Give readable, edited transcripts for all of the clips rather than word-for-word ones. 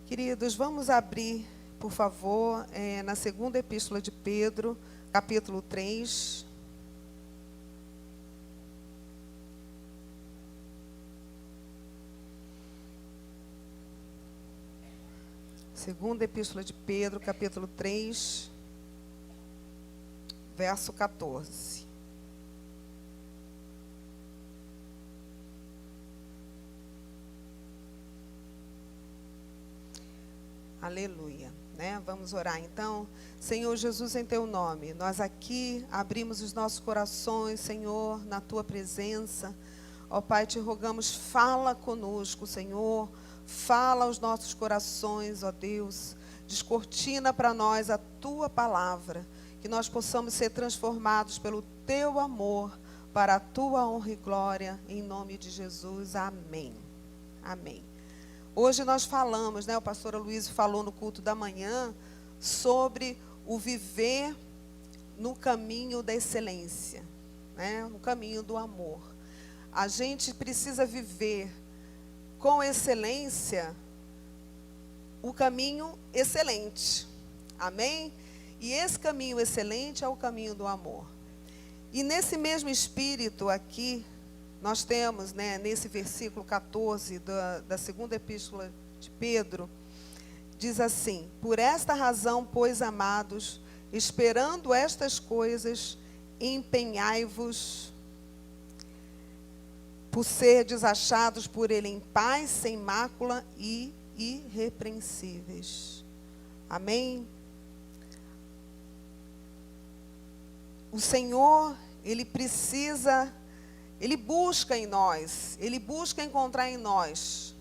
Queridos, vamos abrir, por favor, na segunda epístola de Pedro, capítulo 3. Segunda epístola de Pedro, capítulo 3, verso 14. Aleluia, né? Vamos orar então. Senhor Jesus, em teu nome, nós aqui abrimos os nossos corações, Senhor, na tua presença. Ó Pai, te rogamos, fala conosco, Senhor, fala aos nossos corações, ó Deus, descortina para nós a tua palavra, que nós possamos ser transformados pelo teu amor, para a tua honra e glória, em nome de Jesus, amém. Amém. Hoje nós falamos, né, o pastor Aloysio falou no culto da manhã, sobre o viver no caminho da excelência, né, no caminho do amor. A gente precisa viver com excelência o caminho excelente, amém? E esse caminho excelente é o caminho do amor. E nesse mesmo espírito aqui, nós temos, né, nesse versículo 14 da segunda epístola de Pedro, diz assim: por esta razão, pois, amados, esperando estas coisas, empenhai-vos por serdes achados por ele em paz, sem mácula e irrepreensíveis. Amém? O Senhor, Ele busca em nós, Ele busca encontrar em nós,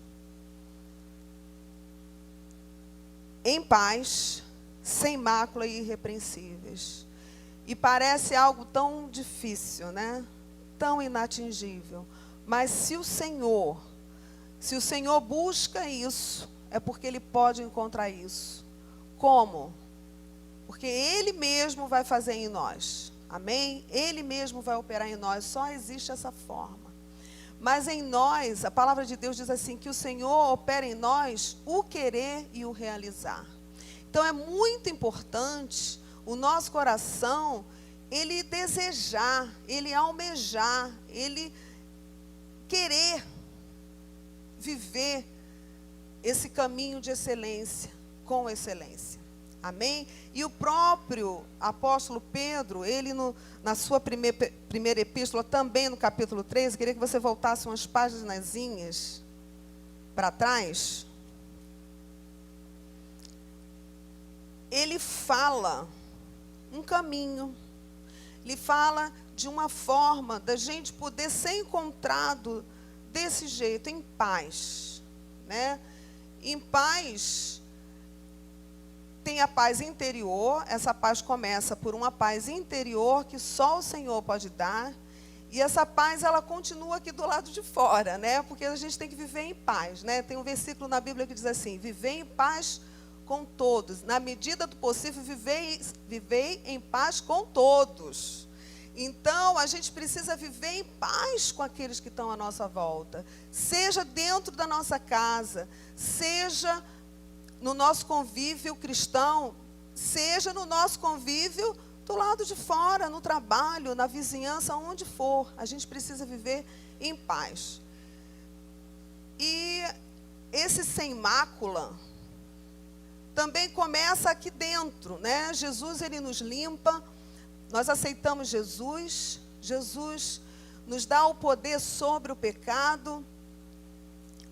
em paz, sem mácula e irrepreensíveis. E parece algo tão difícil, né? Tão inatingível. Mas se o Senhor busca isso, é porque Ele pode encontrar isso. Como? Porque Ele mesmo vai fazer em nós. Amém? Ele mesmo vai operar em nós, só existe essa forma. Mas em nós, a palavra de Deus diz assim, que o Senhor opera em nós o querer e o realizar. Então é muito importante o nosso coração, ele desejar, ele almejar, ele querer viver esse caminho de excelência, com excelência. Amém? E o próprio apóstolo Pedro, ele na sua primeira epístola, também no capítulo 3, eu queria que você voltasse umas páginazinhas para trás. Ele fala um caminho, ele fala de uma forma da gente poder ser encontrado desse jeito, em paz, né? Em paz. Tem a paz interior, essa paz começa por uma paz interior que só o Senhor pode dar, e essa paz ela continua aqui do lado de fora, né? Porque a gente tem que viver em paz, né? Tem um versículo na Bíblia que diz assim: viver em paz com todos, na medida do possível, vivei em paz com todos. Então, a gente precisa viver em paz com aqueles que estão à nossa volta, seja dentro da nossa casa, seja no nosso convívio cristão, seja no nosso convívio do lado de fora, no trabalho, na vizinhança, onde for. A gente precisa viver em paz. E esse sem mácula também começa aqui dentro, né? Jesus, ele nos limpa, nós aceitamos Jesus, Jesus nos dá o poder sobre o pecado.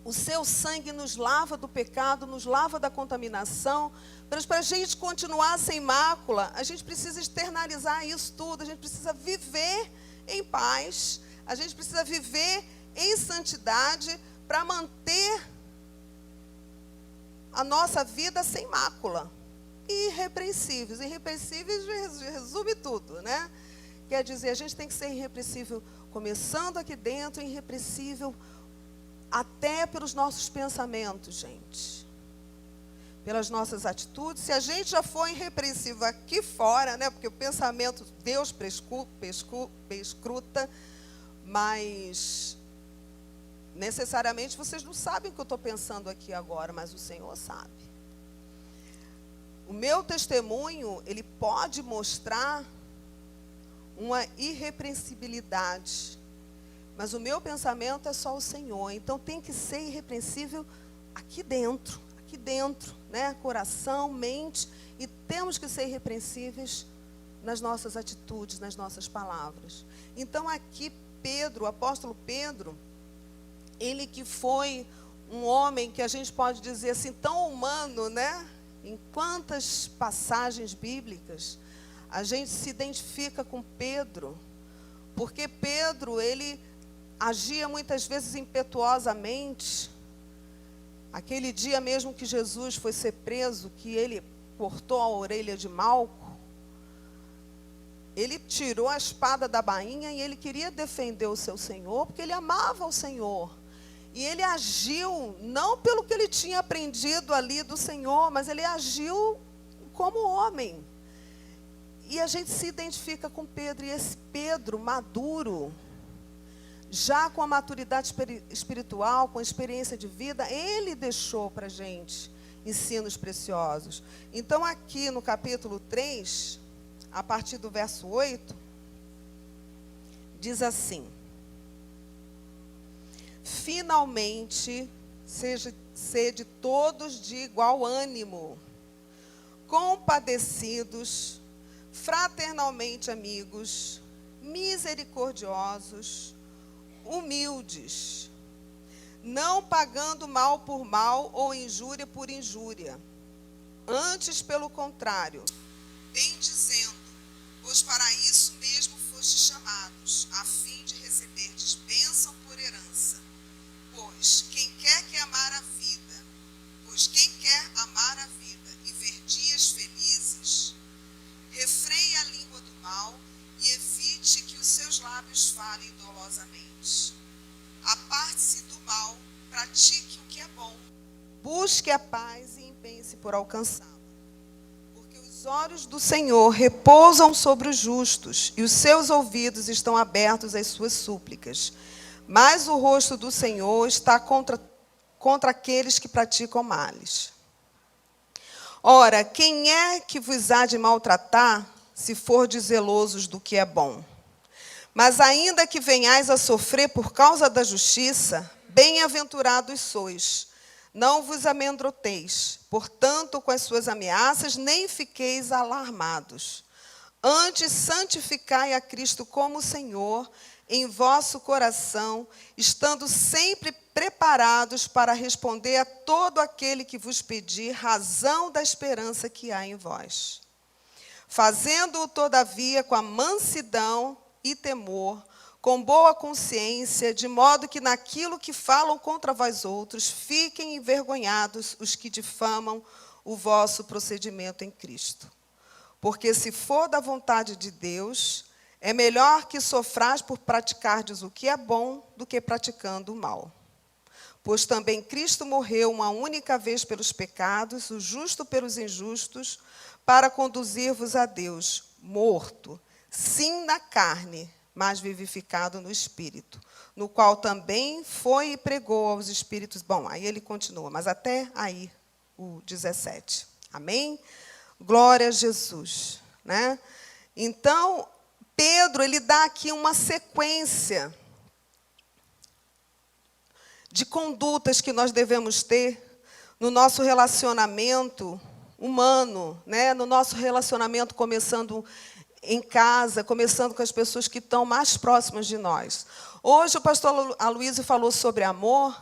O seu sangue nos lava do pecado, nos lava da contaminação. Mas para a gente continuar sem mácula, a gente precisa externalizar isso tudo. A gente precisa viver em paz. A gente precisa viver em santidade para manter a nossa vida sem mácula. Irrepreensíveis. Irrepreensíveis resume tudo, né? Quer dizer, a gente tem que ser irrepreensível, começando aqui dentro, irrepreensível até pelos nossos pensamentos, gente. Pelas nossas atitudes. Se a gente já for irrepreensível aqui fora, né? Porque o pensamento, Deus prescruta, mas necessariamente vocês não sabem o que eu estou pensando aqui agora, mas o Senhor sabe. O meu testemunho, ele pode mostrar uma irrepreensibilidade, mas o meu pensamento é só o Senhor. Então tem que ser irrepreensível aqui dentro, né? Coração, mente, e temos que ser irrepreensíveis nas nossas atitudes, nas nossas palavras. Então aqui Pedro, o apóstolo Pedro, ele que foi um homem que a gente pode dizer assim, tão humano, né? Em quantas passagens bíblicas a gente se identifica com Pedro, porque Pedro, ele agia muitas vezes impetuosamente. Aquele dia mesmo que Jesus foi ser preso, que ele cortou a orelha de Malco, ele tirou a espada da bainha e ele queria defender o seu Senhor, porque ele amava o Senhor. E ele agiu, não pelo que ele tinha aprendido ali do Senhor, mas ele agiu como homem. E a gente se identifica com Pedro, e esse Pedro maduro, já com a maturidade espiritual, com a experiência de vida, ele deixou para a gente ensinos preciosos. Então aqui no capítulo 3, a partir do verso 8, diz assim: finalmente, sede todos de igual ânimo, compadecidos, fraternalmente amigos, misericordiosos, humildes, não pagando mal por mal ou injúria por injúria. Antes, pelo contrário, bendizendo, pois para isso mesmo fostes chamados, a fim de receberdes bênção por herança. Pois quem quer amar a vida e ver dias felizes, refreie a língua do mal e evite que os seus lábios falem dolosamente. Aparte-se do mal, pratique o que é bom, busque a paz e empenhe-se por alcançá-la. Porque os olhos do Senhor repousam sobre os justos, e os seus ouvidos estão abertos às suas súplicas. Mas o rosto do Senhor está contra aqueles que praticam males. Ora, quem é que vos há de maltratar, se fordes zelosos do que é bom? Mas ainda que venhais a sofrer por causa da justiça, bem-aventurados sois. Não vos amedronteis, portanto, com as suas ameaças, nem fiqueis alarmados. Antes, santificai a Cristo como Senhor em vosso coração, estando sempre preparados para responder a todo aquele que vos pedir razão da esperança que há em vós. Fazendo-o, todavia, com a mansidão e temor, com boa consciência, de modo que naquilo que falam contra vós outros, fiquem envergonhados os que difamam o vosso procedimento em Cristo. Porque se for da vontade de Deus, é melhor que sofrais por praticardes o que é bom do que praticando o mal. Pois também Cristo morreu uma única vez pelos pecados, o justo pelos injustos, para conduzir-vos a Deus, morto, sim na carne, mas vivificado no Espírito, no qual também foi e pregou aos espíritos. Bom, aí ele continua, mas até aí, o 17. Amém? Glória a Jesus, né? Então, Pedro, ele dá aqui uma sequência de condutas que nós devemos ter no nosso relacionamento humano, né? No nosso relacionamento começando em casa, começando com as pessoas que estão mais próximas de nós. Hoje o pastor Aloysio falou sobre amor,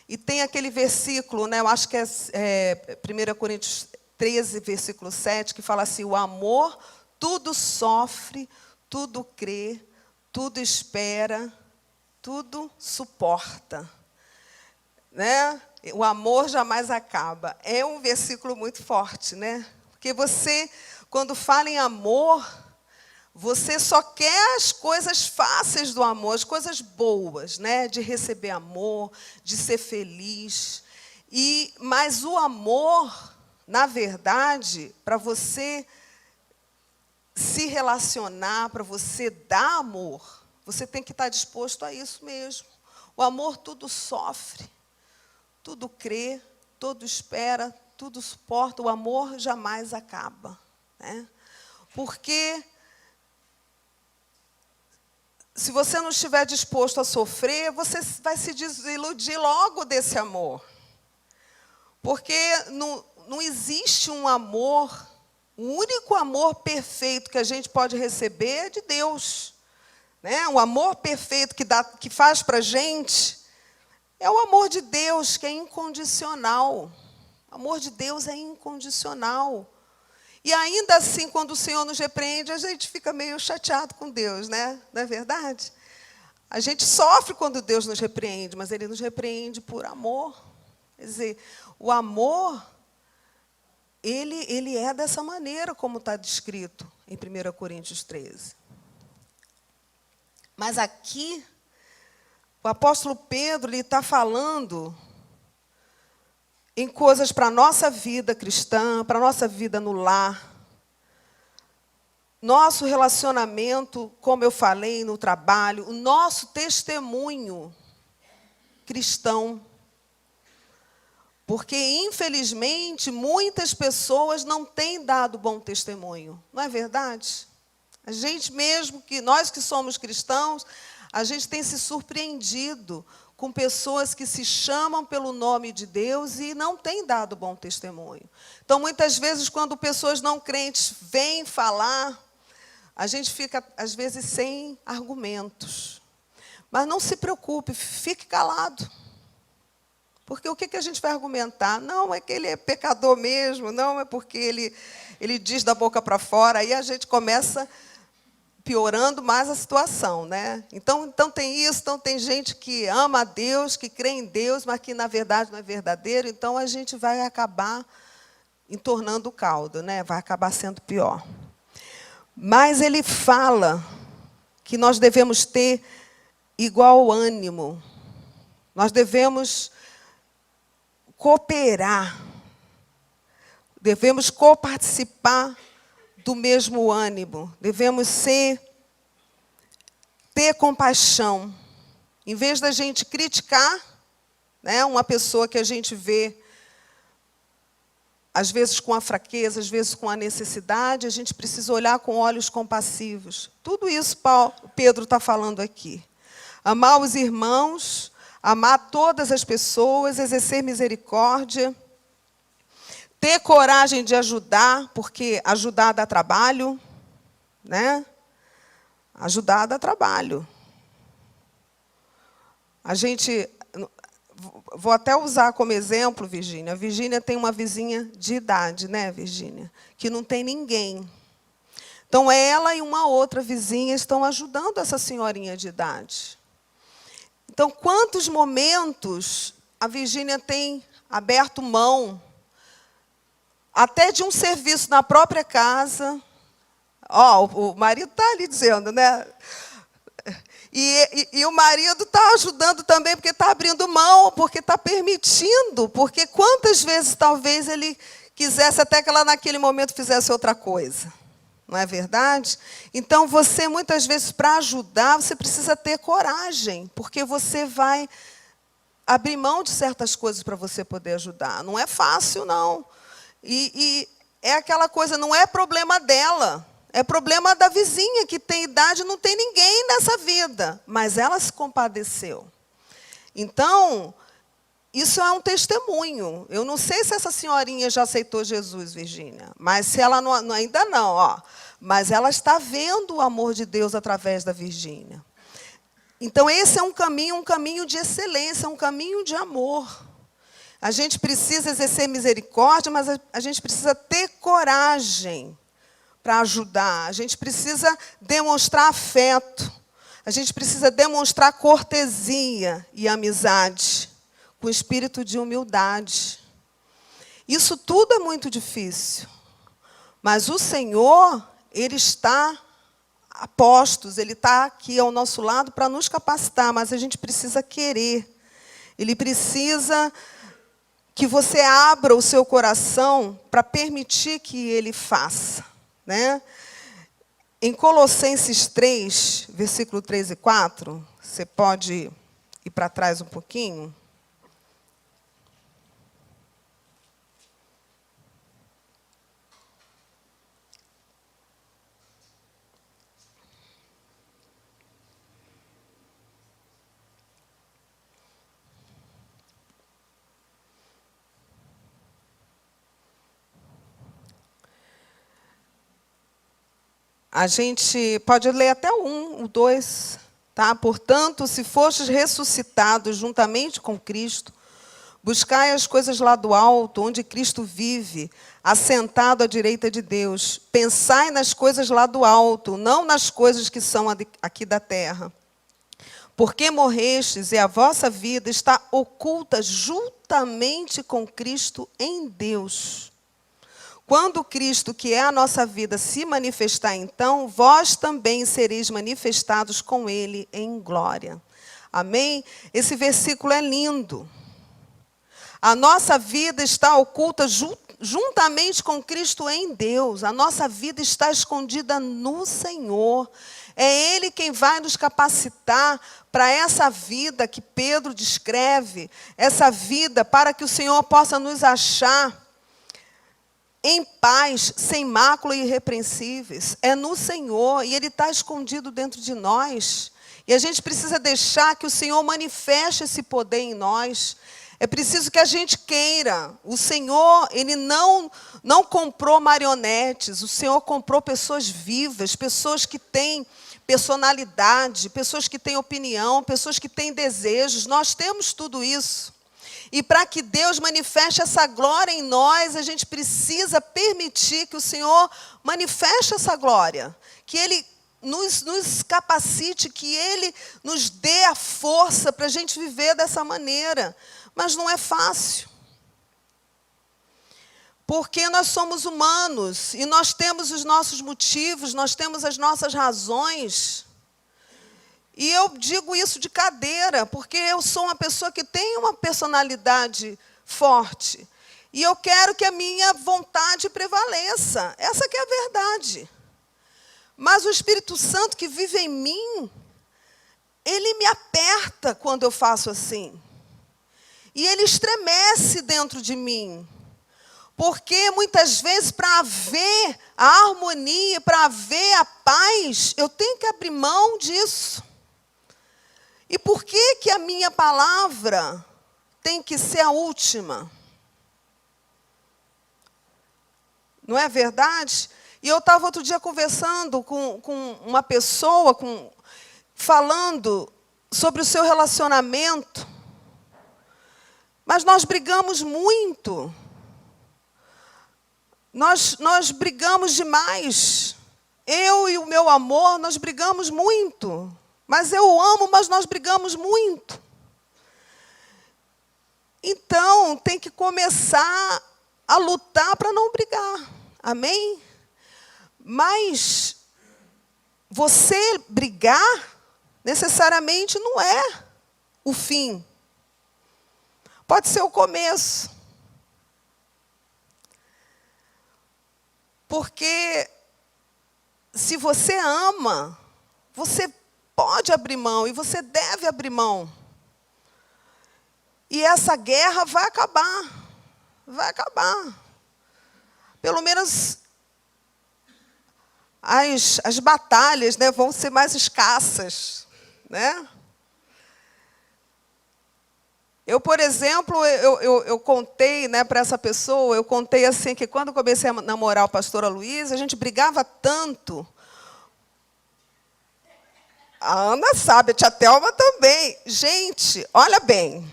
e tem aquele versículo, né? Eu acho que é 1 Coríntios 13, versículo 7, que fala assim: o amor tudo sofre, tudo crê, tudo espera, tudo suporta. Né? O amor jamais acaba. É um versículo muito forte, né? Porque você, quando fala em amor, você só quer as coisas fáceis do amor, as coisas boas, né? De receber amor, de ser feliz. Mas o amor, na verdade, para você se relacionar, para você dar amor, você tem que estar disposto a isso mesmo. O amor tudo sofre, tudo crê, tudo espera, tudo suporta. O amor jamais acaba, né? Porque se você não estiver disposto a sofrer, você vai se desiludir logo desse amor. Porque não existe um amor, o único amor perfeito que a gente pode receber é de Deus, né? O amor perfeito que faz para a gente é o amor de Deus, que é incondicional. O amor de Deus é incondicional. E ainda assim, quando o Senhor nos repreende, a gente fica meio chateado com Deus, né? Não é verdade? A gente sofre quando Deus nos repreende, mas Ele nos repreende por amor. Quer dizer, o amor, ele é dessa maneira, como está descrito em 1 Coríntios 13. Mas aqui, o apóstolo Pedro está falando em coisas para a nossa vida cristã, para a nossa vida no lar. Nosso relacionamento, como eu falei, no trabalho, o nosso testemunho cristão. Porque, infelizmente, muitas pessoas não têm dado bom testemunho. Não é verdade? A gente mesmo, nós que somos cristãos, a gente tem se surpreendido com pessoas que se chamam pelo nome de Deus e não têm dado bom testemunho. Então, muitas vezes, quando pessoas não crentes vêm falar, a gente fica, às vezes, sem argumentos. Mas não se preocupe, fique calado. Porque o que a gente vai argumentar? Não é que ele é pecador mesmo, não é porque ele diz da boca para fora, aí a gente começa piorando mais a situação, né? Então tem isso, então tem gente que ama a Deus, que crê em Deus, mas que na verdade não é verdadeiro, então a gente vai acabar entornando o caldo, né? Vai acabar sendo pior. Mas ele fala que nós devemos ter igual ânimo, nós devemos cooperar, devemos coparticipar do mesmo ânimo, devemos ter compaixão. Em vez da gente criticar, né, uma pessoa que a gente vê, às vezes com a fraqueza, às vezes com a necessidade, a gente precisa olhar com olhos compassivos. Tudo isso Pedro está falando aqui. Amar os irmãos, amar todas as pessoas, exercer misericórdia, ter coragem de ajudar, porque ajudar dá trabalho, né? Ajudar dá trabalho. A gente, vou até usar como exemplo, Virgínia. A Virgínia tem uma vizinha de idade, né, Virgínia? Que não tem ninguém. Então, ela e uma outra vizinha estão ajudando essa senhorinha de idade. Então, quantos momentos a Virgínia tem aberto mão, até de um serviço na própria casa. O marido está ali dizendo, né? E o marido está ajudando também, porque está abrindo mão, porque está permitindo, porque quantas vezes talvez ele quisesse até que ela naquele momento fizesse outra coisa. Não é verdade? Então, você, muitas vezes, para ajudar, você precisa ter coragem, porque você vai abrir mão de certas coisas para você poder ajudar. Não é fácil, não. E é aquela coisa, não é problema dela, é problema da vizinha, que tem idade e não tem ninguém nessa vida, mas ela se compadeceu. Então, isso é um testemunho. Eu não sei se essa senhorinha já aceitou Jesus, Virgínia, mas se ela ainda não, mas ela está vendo o amor de Deus através da Virgínia. Então, esse é um caminho de excelência, um caminho de amor. A gente precisa exercer misericórdia, mas a gente precisa ter coragem para ajudar. A gente precisa demonstrar afeto. A gente precisa demonstrar cortesia e amizade, com espírito de humildade. Isso tudo é muito difícil. Mas o Senhor, Ele está a postos, Ele está aqui ao nosso lado para nos capacitar, mas a gente precisa querer. Ele precisa que você abra o seu coração para permitir que Ele faça, né? Em Colossenses 3, versículo 3 e 4, você pode ir para trás um pouquinho. A gente pode ler até o 1, o 2, tá? Portanto, se fostes ressuscitados juntamente com Cristo, buscai as coisas lá do alto, onde Cristo vive, assentado à direita de Deus. Pensai nas coisas lá do alto, não nas coisas que são aqui da terra. Porque morrestes e a vossa vida está oculta juntamente com Cristo em Deus. Quando Cristo, que é a nossa vida, se manifestar, então, vós também sereis manifestados com Ele em glória. Amém? Esse versículo é lindo. A nossa vida está oculta juntamente com Cristo em Deus. A nossa vida está escondida no Senhor. É Ele quem vai nos capacitar para essa vida que Pedro descreve, essa vida para que o Senhor possa nos achar em paz, sem mácula e irrepreensíveis. É no Senhor, e Ele está escondido dentro de nós. E a gente precisa deixar que o Senhor manifeste esse poder em nós. É preciso que a gente queira. O Senhor, Ele não comprou marionetes. O Senhor comprou pessoas vivas, pessoas que têm personalidade, pessoas que têm opinião, pessoas que têm desejos. Nós temos tudo isso. E para que Deus manifeste essa glória em nós, a gente precisa permitir que o Senhor manifeste essa glória. Que Ele nos capacite, que Ele nos dê a força para a gente viver dessa maneira. Mas não é fácil. Porque nós somos humanos e nós temos os nossos motivos, nós temos as nossas razões. E eu digo isso de cadeira, porque eu sou uma pessoa que tem uma personalidade forte. E eu quero que a minha vontade prevaleça. Essa que é a verdade. Mas o Espírito Santo que vive em mim, ele me aperta quando eu faço assim. E ele estremece dentro de mim. Porque muitas vezes, para haver a harmonia, para haver a paz, eu tenho que abrir mão disso. E por que a minha palavra tem que ser a última? Não é verdade? E eu estava outro dia conversando com uma pessoa, falando sobre o seu relacionamento. Mas nós brigamos muito. Nós brigamos demais. Eu e o meu amor, nós brigamos muito. Mas eu amo, mas nós brigamos muito. Então, tem que começar a lutar para não brigar. Amém? Mas você brigar, necessariamente, não é o fim. Pode ser o começo. Porque se você ama, você pode abrir mão e você deve abrir mão. E essa guerra vai acabar. Vai acabar. Pelo menos as batalhas, né, vão ser mais escassas. Né? Eu, por exemplo, eu contei, né, para essa pessoa, eu contei assim que quando eu comecei a namorar o pastor Aloysio, a gente brigava tanto. A Ana sabe, a tia Thelma também. Gente, olha bem,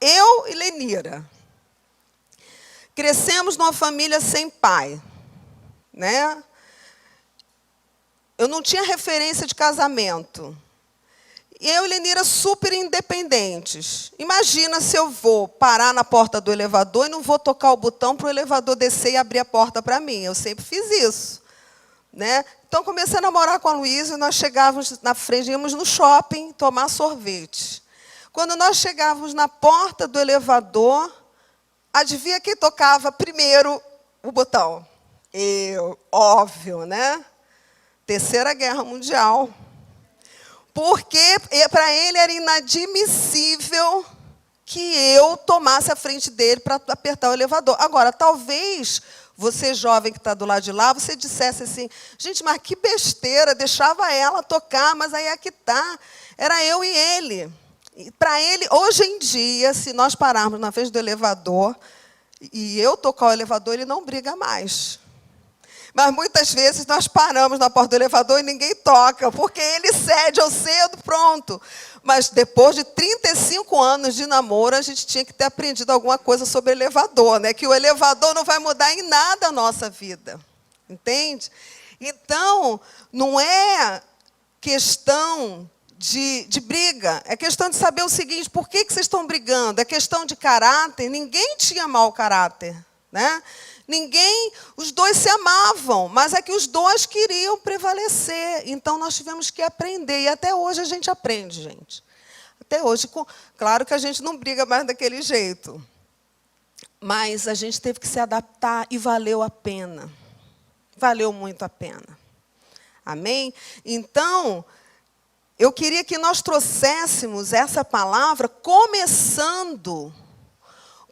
eu e Lenira crescemos numa família sem pai, né? Eu não tinha referência de casamento. E eu e Lenira super independentes. Imagina se eu vou parar na porta do elevador e não vou tocar o botão para o elevador descer e abrir a porta para mim. Eu sempre fiz isso. Né? Então, comecei a namorar com a Luísa e nós chegávamos na frente, íamos no shopping tomar sorvete. Quando nós chegávamos na porta do elevador, adivinha quem tocava primeiro o botão? Eu, óbvio, né? Terceira Guerra Mundial. Porque para ele era inadmissível que eu tomasse a frente dele para apertar o elevador. Agora, talvez você, jovem que está do lado de lá, você dissesse assim, gente, mas que besteira, deixava ela tocar, mas aí é que está. Era eu e ele. Para ele, hoje em dia, se nós pararmos na frente do elevador e eu tocar o elevador, ele não briga mais. Mas muitas vezes nós paramos na porta do elevador e ninguém toca, porque ele cede ao cedo, pronto. Mas depois de 35 anos de namoro, a gente tinha que ter aprendido alguma coisa sobre elevador, né? Que o elevador não vai mudar em nada a nossa vida. Entende? Então, não é questão de briga, é questão de saber o seguinte, por que vocês estão brigando? É questão de caráter, ninguém tinha mau caráter, né? Os dois se amavam, mas é que os dois queriam prevalecer. Então, nós tivemos que aprender. E até hoje a gente aprende, gente. Até hoje, claro que a gente não briga mais daquele jeito. Mas a gente teve que se adaptar e valeu a pena. Valeu muito a pena. Amém? Então, eu queria que nós trouxéssemos essa palavra começando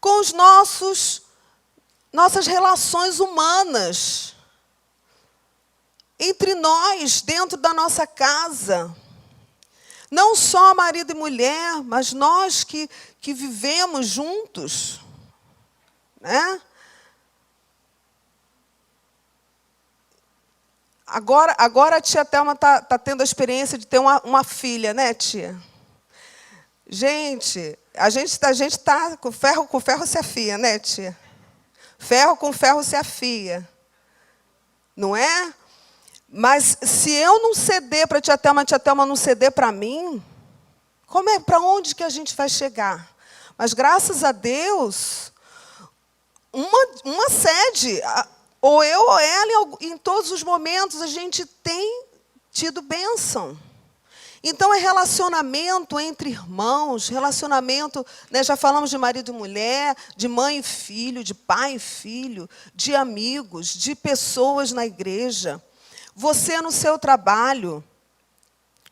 com os nossas relações humanas, entre nós, dentro da nossa casa. Não só marido e mulher, mas nós que vivemos juntos. Né? Agora a tia Thelma está tendo a experiência de ter uma filha, né, tia? Gente, a gente está com ferro se afia, né, tia? Ferro com ferro se afia. Não é? Mas se eu não ceder para a tia Thelma não ceder para mim, para onde que a gente vai chegar? Mas graças a Deus, uma cede, ou eu ou ela, em todos os momentos a gente tem tido bênção. Então, é relacionamento entre irmãos, relacionamento, né, já falamos de marido e mulher, de mãe e filho, de pai e filho, de amigos, de pessoas na igreja. Você no seu trabalho,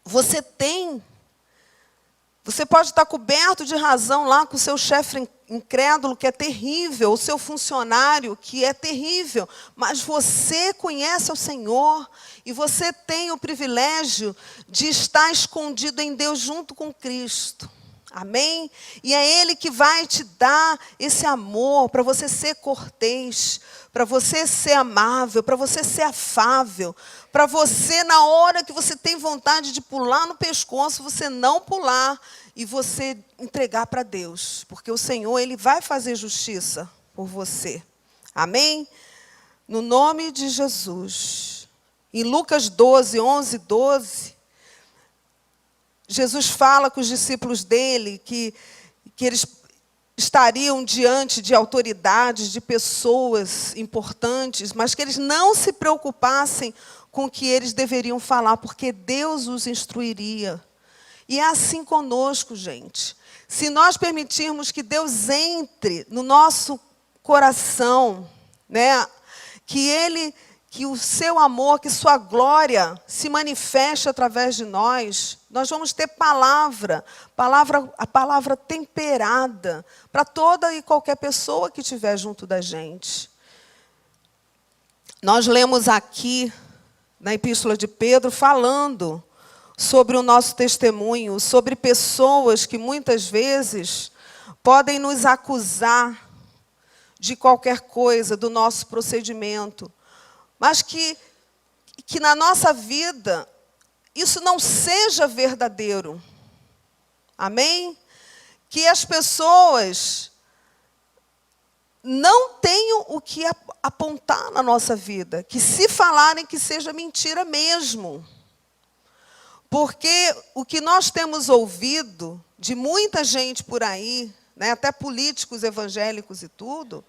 você pode estar coberto de razão lá com o seu chefe incrédulo, que é terrível, o seu funcionário, que é terrível, mas você conhece o Senhor e você tem o privilégio de estar escondido em Deus junto com Cristo. Amém? E é Ele que vai te dar esse amor para você ser cortês, para você ser amável, para você ser afável, para você, na hora que você tem vontade de pular no pescoço, você não pular e você entregar para Deus, porque o Senhor, Ele vai fazer justiça por você. Amém? No nome de Jesus. Em Lucas 12, 11, 12, Jesus fala com os discípulos dele que eles estariam diante de autoridades, de pessoas importantes, mas que eles não se preocupassem com o que eles deveriam falar, porque Deus os instruiria. E é assim conosco, gente. Se nós permitirmos que Deus entre no nosso coração, né, que o seu amor, que sua glória se manifeste através de nós vamos ter a palavra temperada para toda e qualquer pessoa que estiver junto da gente. Nós lemos aqui, na Epístola de Pedro, falando sobre o nosso testemunho, sobre pessoas que muitas vezes podem nos acusar de qualquer coisa, do nosso procedimento, mas que na nossa vida isso não seja verdadeiro. Amém? Que as pessoas não tenham o que apontar na nossa vida, que se falarem que seja mentira mesmo. Porque o que nós temos ouvido de muita gente por aí, né, até políticos evangélicos e tudo,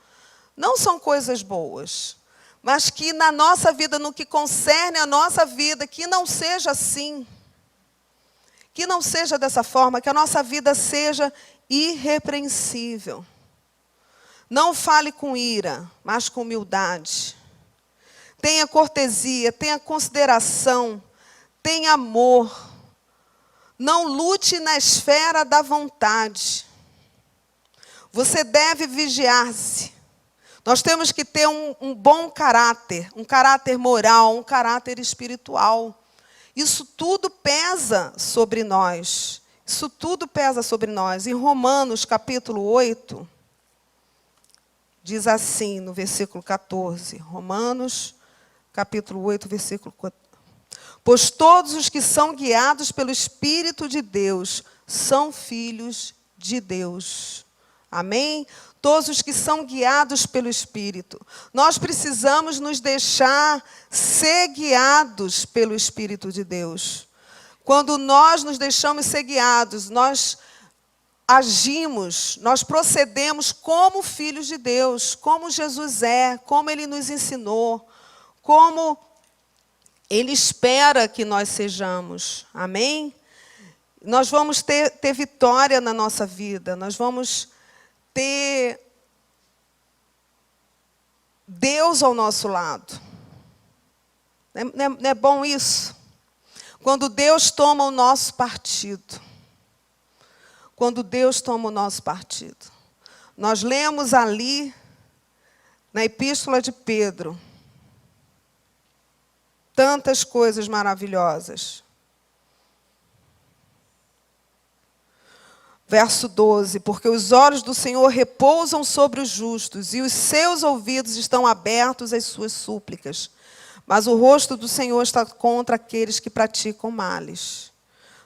não são coisas boas. Mas que na nossa vida, no que concerne a nossa vida, que não seja assim. Que não seja dessa forma, que a nossa vida seja irrepreensível. Não fale com ira, mas com humildade. Tenha cortesia, tenha consideração, tenha amor. Não lute na esfera da vontade. Você deve vigiar-se. Nós temos que ter um bom caráter, um caráter moral, um caráter espiritual. Isso tudo pesa sobre nós. Isso tudo pesa sobre nós. Em Romanos, capítulo 8, diz assim, no versículo 14. Romanos, capítulo 8, versículo 14. Pois todos os que são guiados pelo Espírito de Deus são filhos de Deus. Amém? Todos os que são guiados pelo Espírito. Nós precisamos nos deixar ser guiados pelo Espírito de Deus. Quando nós nos deixamos ser guiados, nós agimos, nós procedemos como filhos de Deus, como Jesus é, como Ele nos ensinou, como Ele espera que nós sejamos. Amém? Nós vamos ter vitória na nossa vida, nós vamos ter Deus ao nosso lado. Não é bom isso? Quando Deus toma o nosso partido. Quando Deus toma o nosso partido. Nós lemos ali, na Epístola de Pedro, tantas coisas maravilhosas. Verso 12, porque os olhos do Senhor repousam sobre os justos, e os seus ouvidos estão abertos às suas súplicas. Mas o rosto do Senhor está contra aqueles que praticam males.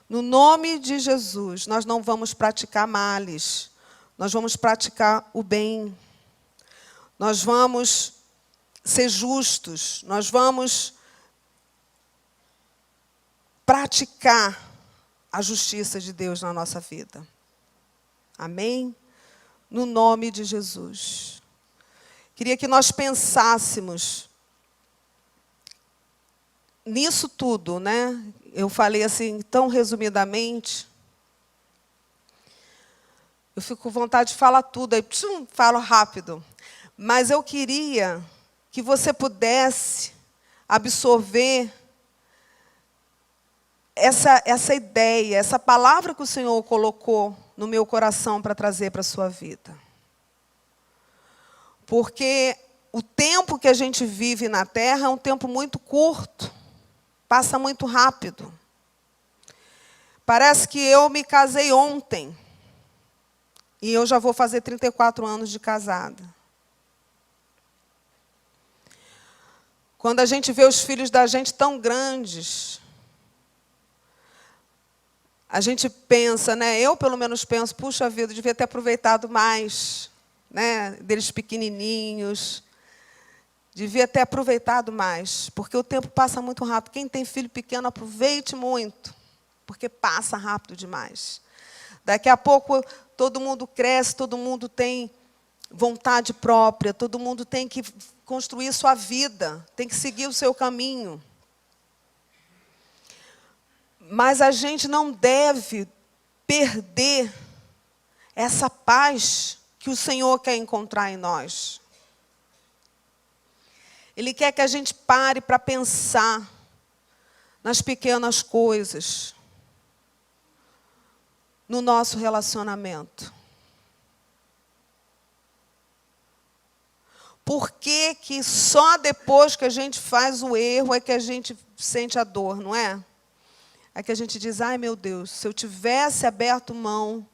No nome de Jesus, nós não vamos praticar males. Nós vamos praticar o bem. Nós vamos ser justos. Nós vamos praticar a justiça de Deus na nossa vida. Amém? No nome de Jesus. Queria que nós pensássemos nisso tudo, né? Eu falei assim, tão resumidamente. Eu fico com vontade de falar tudo, aí falo rápido. Mas eu queria que você pudesse absorver essa ideia, essa palavra que o Senhor colocou no meu coração para trazer para a sua vida. Porque o tempo que a gente vive na Terra é um tempo muito curto. Passa muito rápido. Parece que eu me casei ontem. E eu já vou fazer 34 anos de casada. Quando a gente vê os filhos da gente tão grandes, a gente pensa, né? Eu, pelo menos, penso, puxa vida, eu devia ter aproveitado mais, né? Deles pequenininhos. Devia ter aproveitado mais, porque o tempo passa muito rápido. Quem tem filho pequeno, aproveite muito, porque passa rápido demais. Daqui a pouco, todo mundo cresce, todo mundo tem vontade própria, todo mundo tem que construir sua vida, tem que seguir o seu caminho. Mas a gente não deve perder essa paz que o Senhor quer encontrar em nós. Ele quer que a gente pare para pensar nas pequenas coisas, no nosso relacionamento. Por que que só depois que a gente faz o erro é que a gente sente a dor, não é? É que a gente diz, ai meu Deus, se eu tivesse aberto mão,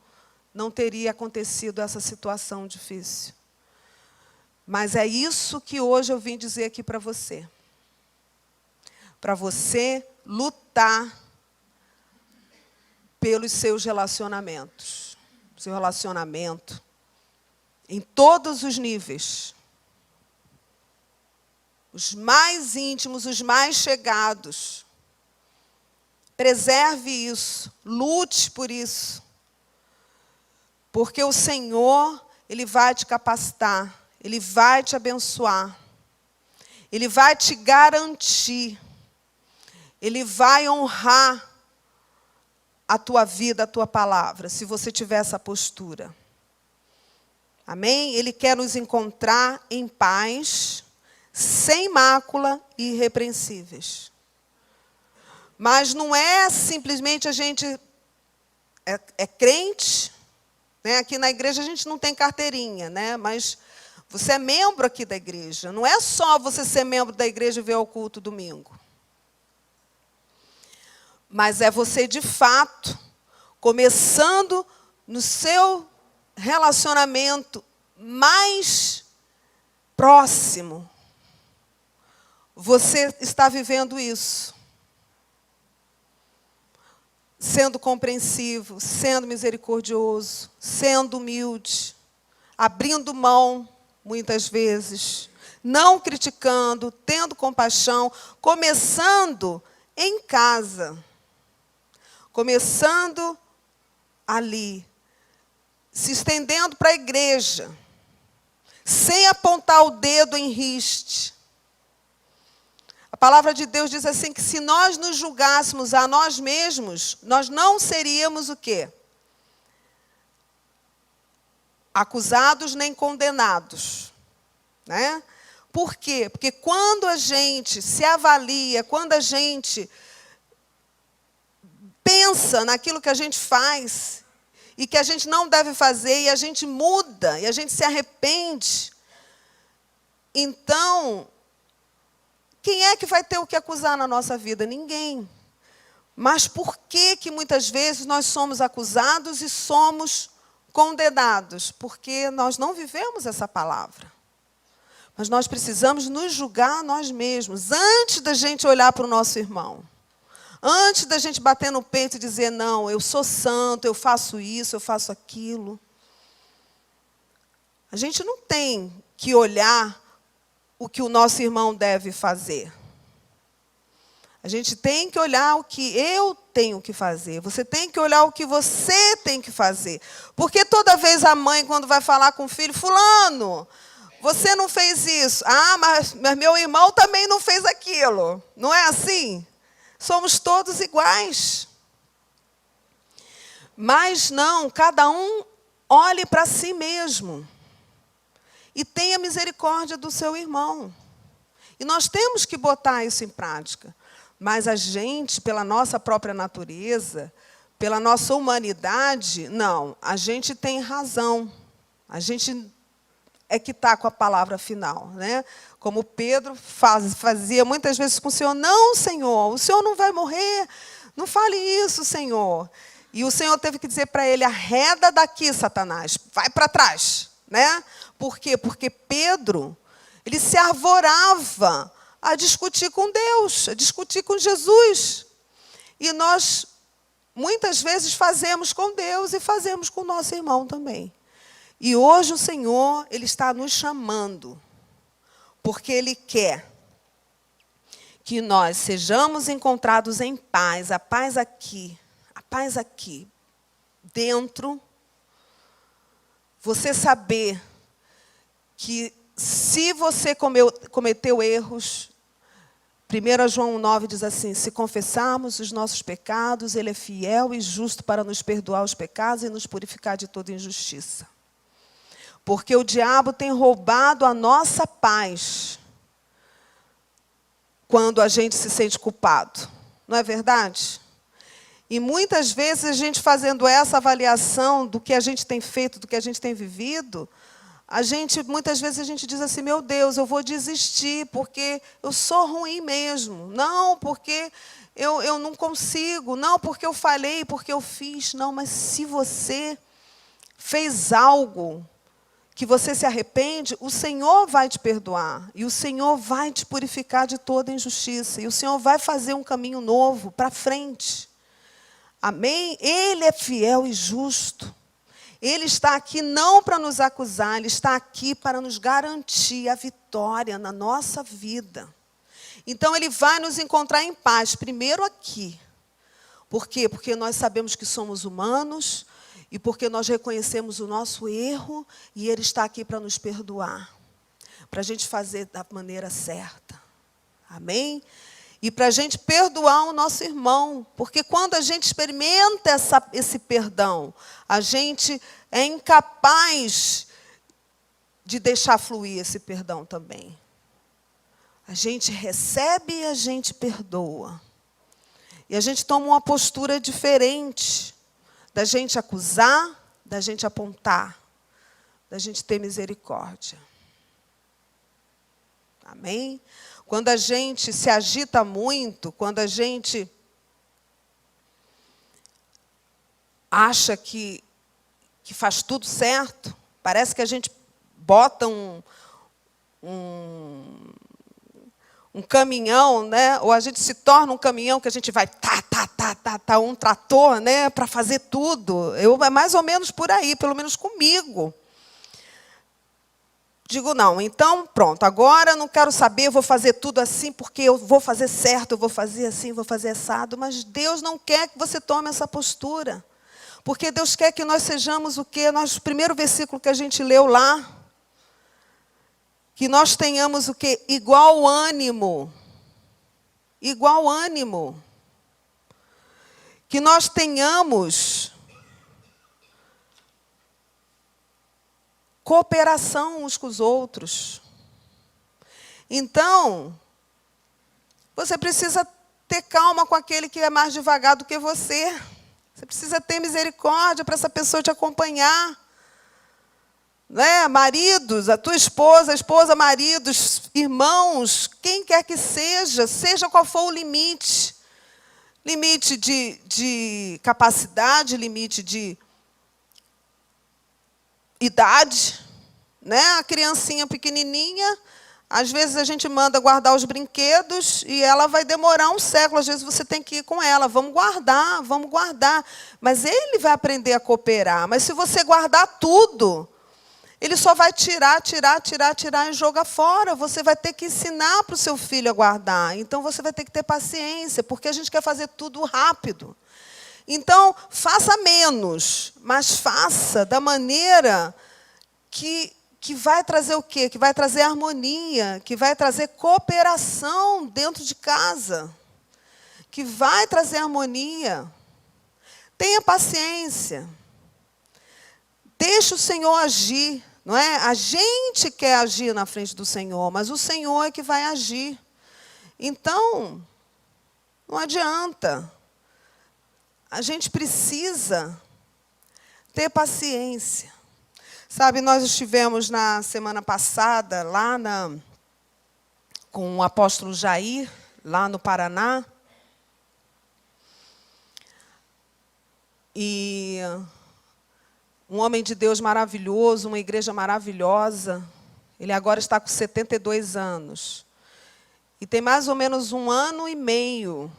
não teria acontecido essa situação difícil. Mas é isso que hoje eu vim dizer aqui para você. Para você lutar pelos seus relacionamentos. Seu relacionamento em todos os níveis. Os mais íntimos, os mais chegados. Preserve isso, lute por isso. Porque o Senhor, Ele vai te capacitar. Ele vai te abençoar. Ele vai te garantir. Ele vai honrar a tua vida, a tua palavra, se você tiver essa postura. Amém? Ele quer nos encontrar em paz, sem mácula e irrepreensíveis. Mas não é simplesmente a gente é crente, né? Aqui na igreja a gente não tem carteirinha, né? Mas você é membro aqui da igreja. Não é só você ser membro da igreja e vir ao culto domingo. Mas é você, de fato, começando no seu relacionamento mais próximo. Você está vivendo isso. Sendo compreensivo, sendo misericordioso, sendo humilde, abrindo mão, muitas vezes, não criticando, tendo compaixão, começando em casa, começando ali, se estendendo para a igreja, sem apontar o dedo em riste. A palavra de Deus diz assim, que se nós nos julgássemos a nós mesmos, nós não seríamos o quê? Acusados nem condenados. Né? Por quê? Porque quando a gente se avalia, quando a gente pensa naquilo que a gente faz e que a gente não deve fazer, e a gente muda, e a gente se arrepende, então, quem é que vai ter o que acusar na nossa vida? Ninguém. Mas por que que muitas vezes nós somos acusados e somos condenados? Porque nós não vivemos essa palavra. Mas nós precisamos nos julgar a nós mesmos, antes da gente olhar para o nosso irmão. Antes da gente bater no peito e dizer, não, eu sou santo, eu faço isso, eu faço aquilo. A gente não tem que olhar o que o nosso irmão deve fazer. A gente tem que olhar o que eu tenho que fazer. Você tem que olhar o que você tem que fazer. Porque toda vez a mãe, quando vai falar com o filho, fulano, você não fez isso. Ah, mas meu irmão também não fez aquilo. Não é assim? Somos todos iguais. Mas não, cada um olhe para si mesmo. E tenha misericórdia do seu irmão. E nós temos que botar isso em prática. Mas a gente, pela nossa própria natureza, pela nossa humanidade, não, a gente tem razão. A gente é que está com a palavra final, né? Como Pedro fazia muitas vezes com o Senhor, não, Senhor, o Senhor não vai morrer, não fale isso, Senhor. E o Senhor teve que dizer para ele, arreda daqui, Satanás, vai para trás, né? Por quê? Porque Pedro, ele se arvorava a discutir com Deus, a discutir com Jesus. E nós, muitas vezes, fazemos com Deus e fazemos com o nosso irmão também. E hoje o Senhor, Ele está nos chamando, porque Ele quer que nós sejamos encontrados em paz, a paz aqui, dentro. Você saber que se você cometeu erros, 1 João 9 diz assim, se confessarmos os nossos pecados, Ele é fiel e justo para nos perdoar os pecados e nos purificar de toda injustiça. Porque o diabo tem roubado a nossa paz quando a gente se sente culpado. Não é verdade? E muitas vezes a gente fazendo essa avaliação do que a gente tem feito, do que a gente tem vivido, muitas vezes a gente diz assim, meu Deus, eu vou desistir porque eu sou ruim mesmo. Não, porque eu não consigo. Não, porque eu falhei, porque eu fiz. Não, mas se você fez algo que você se arrepende, o Senhor vai te perdoar. E o Senhor vai te purificar de toda injustiça. E o Senhor vai fazer um caminho novo para frente. Amém? Ele é fiel e justo. Ele está aqui não para nos acusar, Ele está aqui para nos garantir a vitória na nossa vida. Então, Ele vai nos encontrar em paz, primeiro aqui. Por quê? Porque nós sabemos que somos humanos e porque nós reconhecemos o nosso erro e Ele está aqui para nos perdoar, para a gente fazer da maneira certa. Amém? E para a gente perdoar o nosso irmão. Porque quando a gente experimenta esse perdão, a gente é incapaz de deixar fluir esse perdão também. A gente recebe e a gente perdoa. E a gente toma uma postura diferente. da gente acusar, da gente apontar, da gente ter misericórdia. Amém? Quando a gente se agita muito, quando a gente acha que faz tudo certo, parece que a gente bota um caminhão, né? Ou a gente se torna um caminhão que a gente vai um trator, né? Para fazer tudo. É mais ou menos por aí, pelo menos comigo. Digo, não, então pronto, agora não quero saber, eu vou fazer tudo assim, porque eu vou fazer certo, eu vou fazer assim, vou fazer assado. Mas Deus não quer que você tome essa postura. Porque Deus quer que nós sejamos o quê? O primeiro versículo que a gente leu lá, que nós tenhamos o quê? Igual ânimo. Igual ânimo. Que nós tenhamos cooperação uns com os outros. Então, você precisa ter calma com aquele que é mais devagar do que você. Você precisa ter misericórdia para essa pessoa te acompanhar. Né? Maridos, a tua esposa, maridos, irmãos, quem quer que seja, seja qual for o limite. Limite de capacidade, limite de idade. Né? A criancinha pequenininha, às vezes a gente manda guardar os brinquedos e ela vai demorar um século. Às vezes você tem que ir com ela. Vamos guardar, vamos guardar. Mas ele vai aprender a cooperar. Mas se você guardar tudo, ele só vai tirar e jogar fora. Você vai ter que ensinar para o seu filho a guardar. Então, você vai ter que ter paciência, porque a gente quer fazer tudo rápido. Então, faça menos, mas faça da maneira que vai trazer o quê? Que vai trazer harmonia, que vai trazer cooperação dentro de casa, que vai trazer harmonia. Tenha paciência. Deixa o Senhor agir. Não é? A gente quer agir na frente do Senhor, mas o Senhor é que vai agir. Então, não adianta. A gente precisa ter paciência. Sabe, nós estivemos na semana passada lá com o apóstolo Jair, lá no Paraná. E um homem de Deus maravilhoso, uma igreja maravilhosa. Ele agora está com 72 anos. E tem mais ou menos 1 ano e meio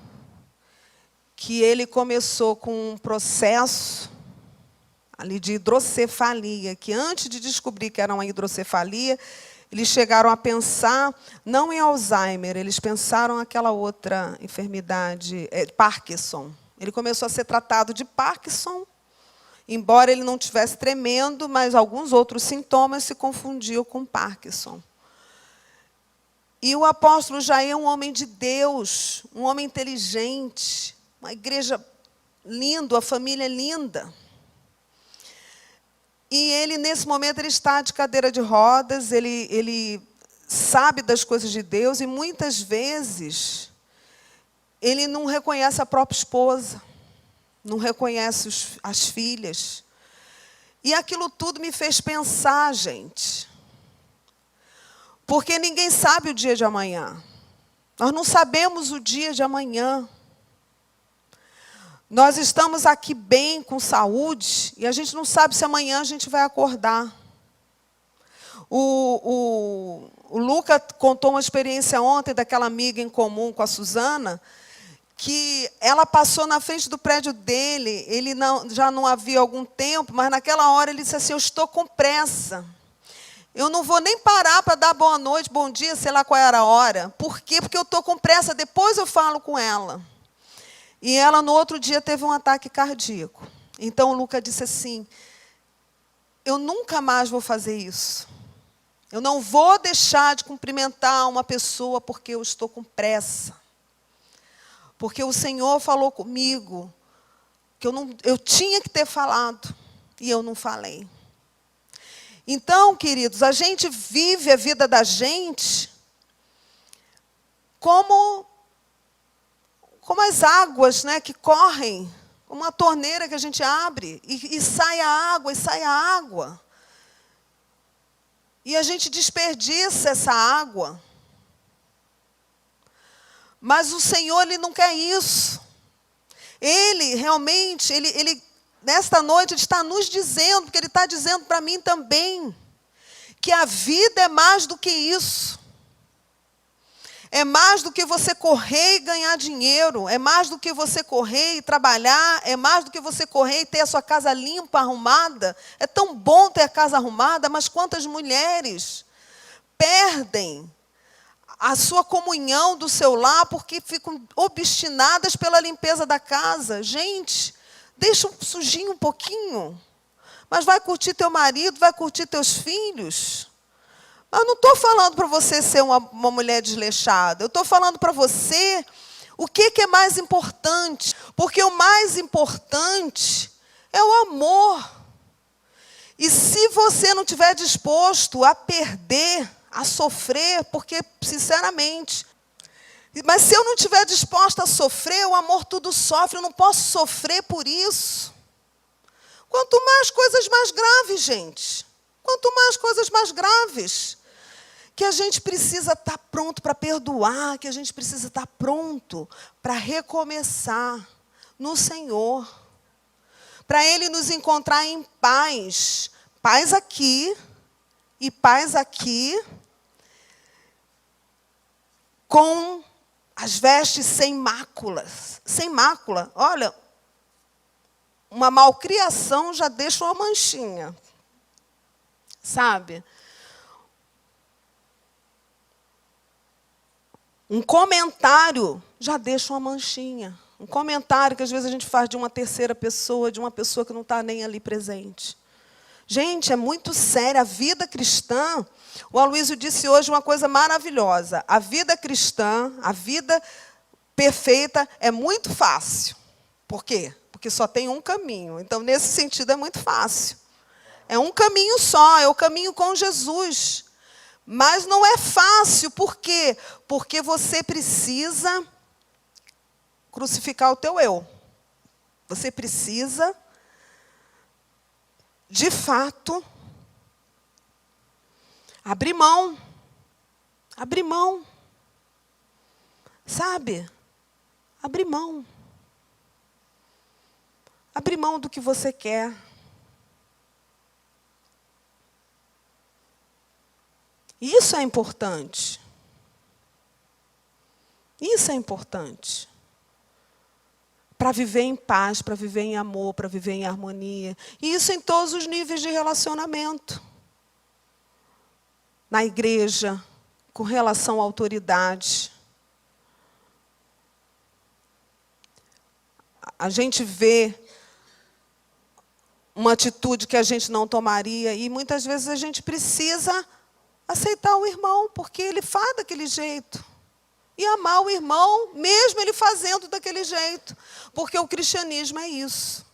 que ele começou com um processo ali de hidrocefalia, que antes de descobrir que era uma hidrocefalia, eles chegaram a pensar, não em Alzheimer, eles pensaram naquela outra enfermidade, Parkinson. Ele começou a ser tratado de Parkinson, embora ele não tivesse tremendo, mas alguns outros sintomas se confundiam com Parkinson. E o apóstolo Jair é um homem de Deus, um homem inteligente, uma igreja linda, a família linda. E ele, nesse momento, ele está de cadeira de rodas, ele sabe das coisas de Deus, e muitas vezes ele não reconhece a própria esposa, não reconhece as filhas. E aquilo tudo me fez pensar, gente, porque ninguém sabe o dia de amanhã. Nós não sabemos o dia de amanhã. Nós estamos aqui bem, com saúde, e a gente não sabe se amanhã a gente vai acordar. O Luca contou uma experiência ontem daquela amiga em comum com a Suzana, que ela passou na frente do prédio dele, ele já não havia algum tempo, mas naquela hora ele disse assim, eu estou com pressa. Eu não vou nem parar para dar boa noite, bom dia, sei lá qual era a hora. Por quê? Porque eu estou com pressa, depois eu falo com ela. E ela, no outro dia, teve um ataque cardíaco. Então, o Luca disse assim, eu nunca mais vou fazer isso. Eu não vou deixar de cumprimentar uma pessoa porque eu estou com pressa. Porque o Senhor falou comigo que eu tinha que ter falado e eu não falei. Então, queridos, a gente vive a vida da gente como as águas, né, que correm uma torneira que a gente abre e sai a água, e sai a água. E a gente desperdiça essa água. Mas o Senhor, Ele não quer isso. Ele realmente, nesta noite, Ele está nos dizendo, porque Ele está dizendo para mim também, que a vida é mais do que isso. É mais do que você correr e ganhar dinheiro. É mais do que você correr e trabalhar. É mais do que você correr e ter a sua casa limpa, arrumada. É tão bom ter a casa arrumada, mas quantas mulheres perdem a sua comunhão do seu lar porque ficam obstinadas pela limpeza da casa. Gente, deixa sujinho um pouquinho, mas vai curtir teu marido, vai curtir teus filhos. Eu não estou falando para você ser uma mulher desleixada. Eu estou falando para você o que é mais importante. Porque o mais importante é o amor. E se você não estiver disposto a perder, a sofrer, porque, sinceramente, mas se eu não estiver disposta a sofrer, o amor tudo sofre, eu não posso sofrer por isso. Quanto mais coisas mais graves, gente. Quanto mais coisas mais graves. Que a gente precisa estar pronto para perdoar, que a gente precisa estar pronto para recomeçar no Senhor. Para Ele nos encontrar em paz. Paz aqui e paz aqui, com as vestes sem máculas. Sem mácula. Olha, uma malcriação já deixa uma manchinha. Sabe? Um comentário já deixa uma manchinha. Um comentário que às vezes a gente faz de uma terceira pessoa, de uma pessoa que não está nem ali presente. Gente, é muito sério. A vida cristã, o Aloysio disse hoje uma coisa maravilhosa. A vida cristã, a vida perfeita é muito fácil. Por quê? Porque só tem um caminho. Então, nesse sentido, é muito fácil. É um caminho só, é o caminho com Jesus. Mas não é fácil, por quê? Porque você precisa crucificar o teu eu. Você precisa, de fato, abrir mão. Abrir mão. Sabe? Abrir mão. Abrir mão do que você quer. Isso é importante. Isso é importante. Para viver em paz, para viver em amor, para viver em harmonia. E isso em todos os níveis de relacionamento. Na igreja, com relação à autoridade. A gente vê uma atitude que a gente não tomaria e muitas vezes a gente precisa aceitar o irmão, porque ele faz daquele jeito. E amar o irmão, mesmo ele fazendo daquele jeito. Porque o cristianismo é isso.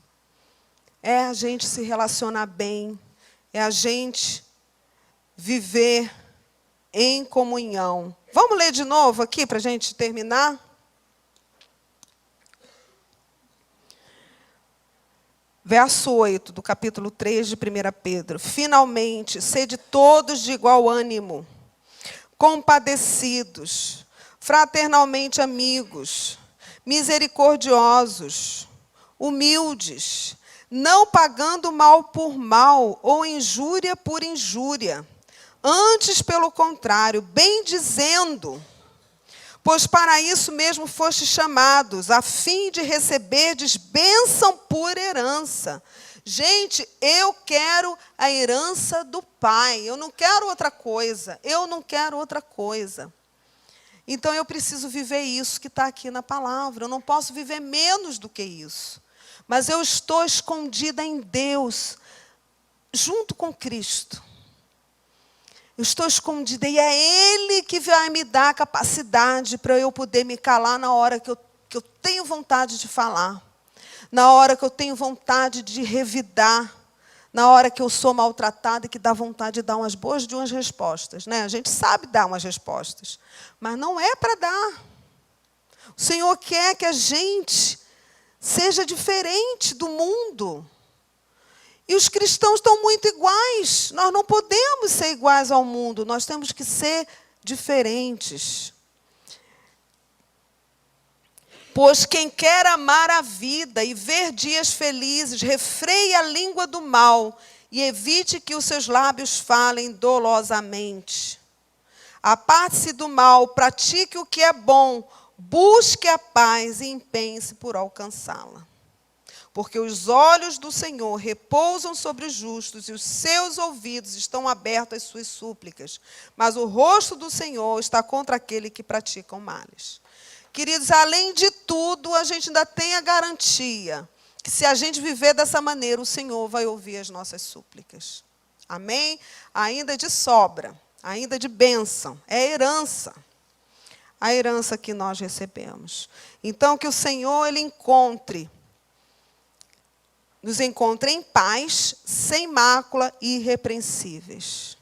É a gente se relacionar bem. É a gente viver em comunhão. Vamos ler de novo aqui para a gente terminar? Verso 8 do capítulo 3 de 1 Pedro. Finalmente, sede todos de igual ânimo, compadecidos, fraternalmente amigos, misericordiosos, humildes, não pagando mal por mal ou injúria por injúria. Antes, pelo contrário, bendizendo, pois para isso mesmo fostes chamados, a fim de receberdes bênção por herança. Gente, eu quero a herança do Pai. Eu não quero outra coisa. Eu não quero outra coisa. Então, eu preciso viver isso que está aqui na palavra. Eu não posso viver menos do que isso. Mas eu estou escondida em Deus, junto com Cristo. Eu estou escondida e é Ele que vai me dar a capacidade para eu poder me calar na hora que eu tenho vontade de falar. Na hora que eu tenho vontade de revidar. Na hora que eu sou maltratada e que dá vontade de dar umas boas de umas respostas. Né? A gente sabe dar umas respostas. Mas não é para dar. O Senhor quer que a gente seja diferente do mundo. E os cristãos estão muito iguais. Nós não podemos ser iguais ao mundo, nós temos que ser diferentes. Pois quem quer amar a vida e ver dias felizes, refreie a língua do mal e evite que os seus lábios falem dolosamente. Aparte-se do mal, pratique o que é bom, busque a paz e empenhe-se por alcançá-la. Porque os olhos do Senhor repousam sobre os justos e os seus ouvidos estão abertos às suas súplicas. Mas o rosto do Senhor está contra aquele que praticam males. Queridos, além de tudo, a gente ainda tem a garantia que se a gente viver dessa maneira, o Senhor vai ouvir as nossas súplicas. Amém? Ainda de sobra, ainda de bênção. É herança. A herança que nós recebemos. Então, que o Senhor, Ele nos encontre em paz, sem mácula e irrepreensíveis.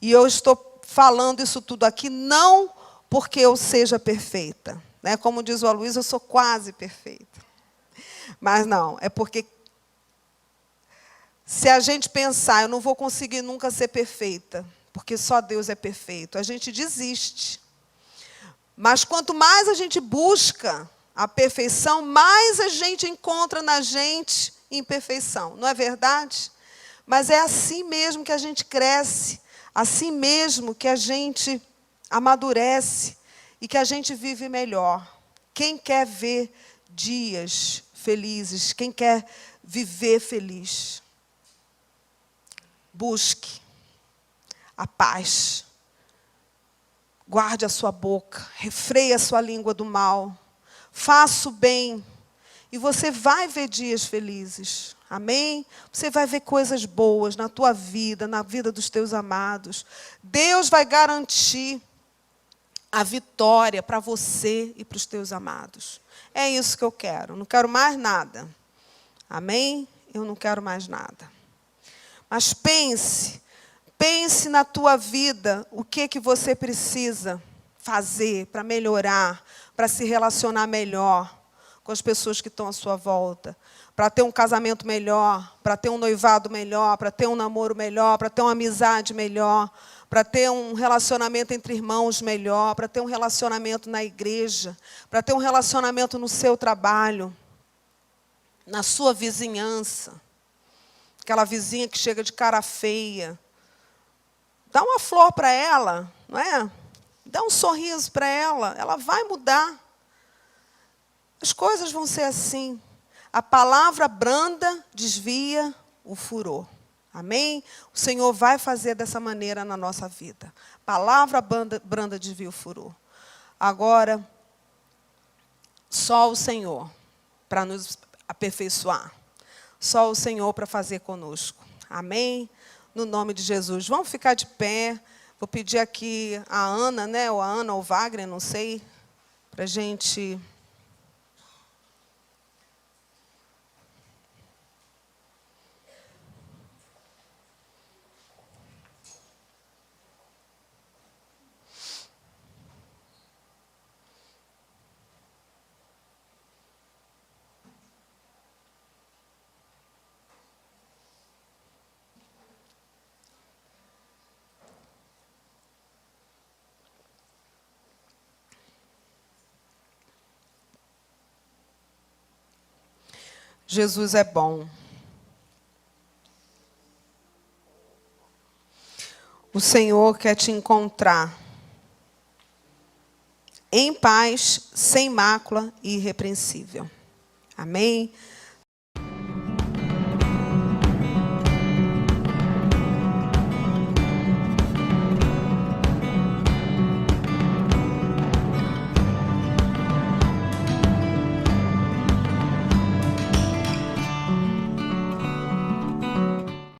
E eu estou falando isso tudo aqui não porque eu seja perfeita. Né? Como diz o Aloysio, eu sou quase perfeita. Mas não, é porque se a gente pensar, eu não vou conseguir nunca ser perfeita, porque só Deus é perfeito, a gente desiste. Mas quanto mais a gente busca a perfeição, mais a gente encontra na gente imperfeição. Não é verdade? Mas é assim mesmo que a gente cresce, assim mesmo que a gente amadurece e que a gente vive melhor. Quem quer ver dias felizes, quem quer viver feliz, busque a paz. Guarde a sua boca, refreie a sua língua do mal, faça o bem, e você vai ver dias felizes. Amém? Você vai ver coisas boas na tua vida, na vida dos teus amados. Deus vai garantir a vitória para você e para os teus amados. É isso que eu quero. Não quero mais nada. Amém? Eu não quero mais nada. Mas pense na tua vida o que você precisa fazer para melhorar, para se relacionar melhor com as pessoas que estão à sua volta, para ter um casamento melhor, para ter um noivado melhor, para ter um namoro melhor, para ter uma amizade melhor, para ter um relacionamento entre irmãos melhor, para ter um relacionamento na igreja, para ter um relacionamento no seu trabalho, na sua vizinhança. Aquela vizinha que chega de cara feia. Dá uma flor para ela, não é? Dá um sorriso para ela, ela vai mudar. As coisas vão ser assim. A palavra branda desvia o furor. Amém? O Senhor vai fazer dessa maneira na nossa vida. Palavra branda desvia o furor. Agora, só o Senhor para nos aperfeiçoar. Só o Senhor para fazer conosco. Amém? No nome de Jesus. Vamos ficar de pé. Vou pedir aqui a Ana, né? Ou a Ana ou o Wagner, não sei, para a gente... Jesus é bom. O Senhor quer te encontrar em paz, sem mácula e irrepreensível. Amém?